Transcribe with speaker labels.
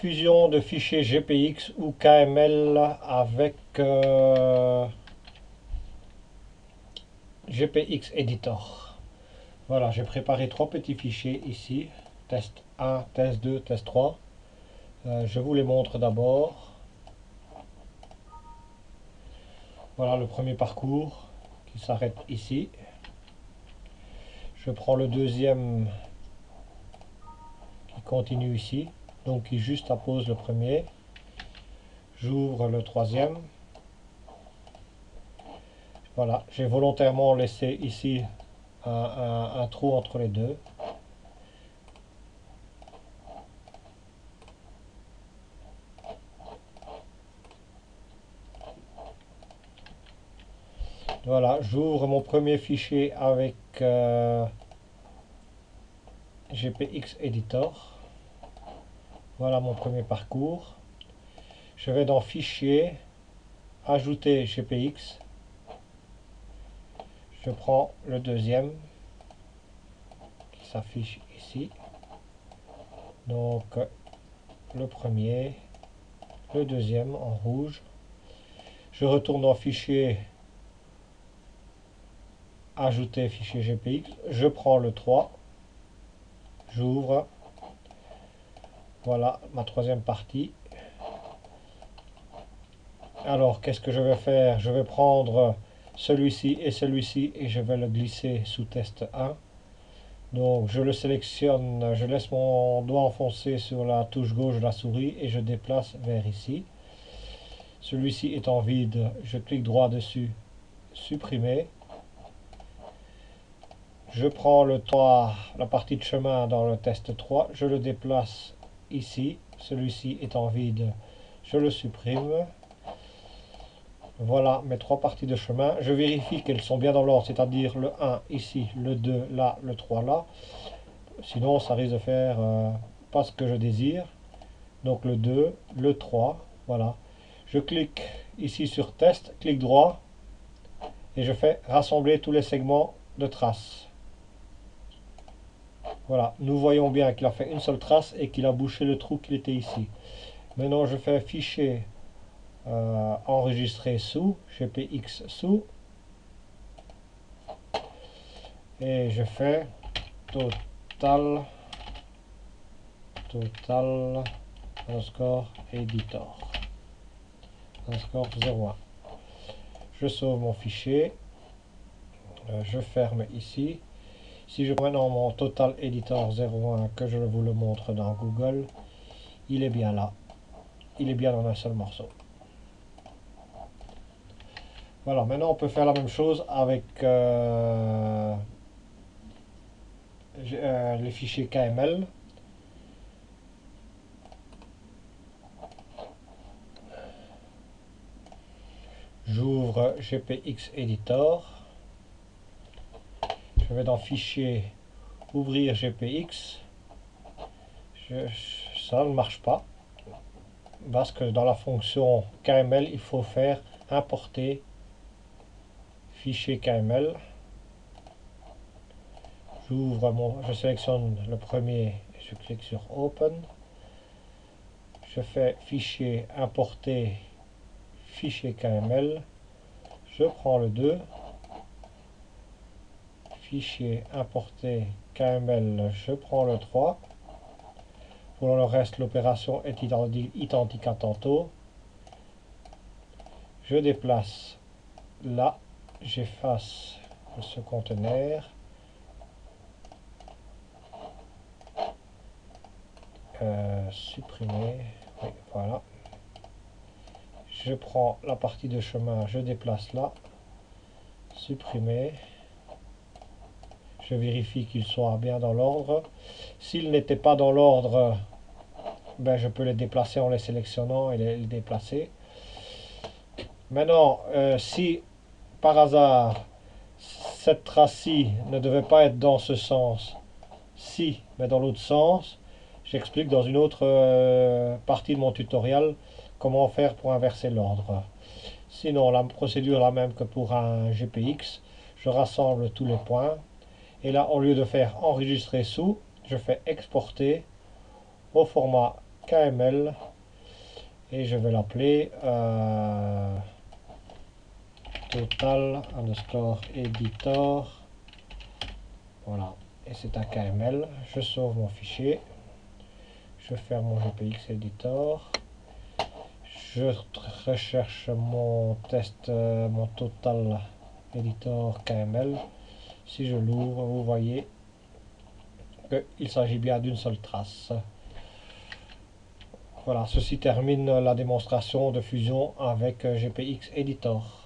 Speaker 1: fusion de fichiers GPX ou KML avec GPX Editor. Voilà, j'ai préparé trois petits fichiers ici, test 1, test 2, test 3. Je vous les montre d'abord. Voilà le premier parcours qui s'arrête ici. Je prends le deuxième qui continue ici, donc qui juste appose le premier. J'ouvre le troisième. Voilà, j'ai volontairement laissé ici un trou entre les deux. Voilà, j'ouvre mon premier fichier avec GPX Editor. Voilà mon premier parcours. Je vais dans Fichier, Ajouter GPX. Je prends le deuxième qui s'affiche ici. Donc le premier, le deuxième en rouge. Je retourne dans Fichier, Ajouter fichier GPX. Je prends le 3. J'ouvre. Voilà ma troisième partie. Alors, qu'est-ce que je vais faire? Je vais prendre celui-ci et je vais le glisser sous test 1. Donc, je le sélectionne, je laisse mon doigt enfoncé sur la touche gauche de la souris et je déplace vers ici. Celui-ci étant vide, je clique droit dessus, supprimer. Je prends le 3, la partie de chemin dans le test 3, je le déplace ici. Celui-ci étant vide, je le supprime. Voilà mes trois parties de chemin. Je vérifie qu'elles sont bien dans l'ordre, c'est-à-dire le 1 ici, le 2 là, le 3 là. Sinon, ça risque de faire pas ce que je désire. Donc le 2, le 3, voilà. Je clique ici sur test, clic droit, et je fais rassembler tous les segments de traces. Voilà, nous voyons bien qu'il a fait une seule trace et qu'il a bouché le trou qu'il était ici. Maintenant, je fais fichier enregistrer sous, GPX sous, et je fais total underscore editor underscore 01. Je sauve mon fichier, je ferme ici. Si je prends maintenant mon total editor 01 que je vous le montre dans Google, il est bien là, il est bien dans un seul morceau. Voilà, maintenant on peut faire la même chose avec les fichiers KML. J'ouvre GPX Editor. Je vais dans Fichier, Ouvrir GPX. Ça ne marche pas. Parce que dans la fonction KML, il faut faire importer fichier KML. Je sélectionne le premier et je clique sur Open. Je fais Fichier, Importer fichier KML. Je prends le 2. Fichier, Importer KML. Je prends le 3. Pour le reste, l'opération est identique à tantôt. Je déplace là. J'efface ce conteneur. Supprimer. Oui, voilà. Je prends la partie de chemin, je déplace là. Supprimer. Je vérifie qu'il soit bien dans l'ordre. S'il n'était pas dans l'ordre, ben je peux les déplacer en les sélectionnant et les déplacer. Maintenant, si par hasard cette trace-ci ne devait pas être dans ce sens, mais dans l'autre sens, j'explique dans une autre partie de mon tutoriel comment faire pour inverser l'ordre. Sinon, la procédure est la même que pour un GPX. Je rassemble tous les points. Et là, au lieu de faire enregistrer sous, je fais exporter au format KML et je vais l'appeler total underscore editor. Voilà, et c'est un KML. Je sauve mon fichier, je ferme mon GPX editor, je recherche mon test, mon total editor KML. Si je l'ouvre, vous voyez qu'il s'agit bien d'une seule trace. Voilà, ceci termine la démonstration de fusion avec GPX Editor.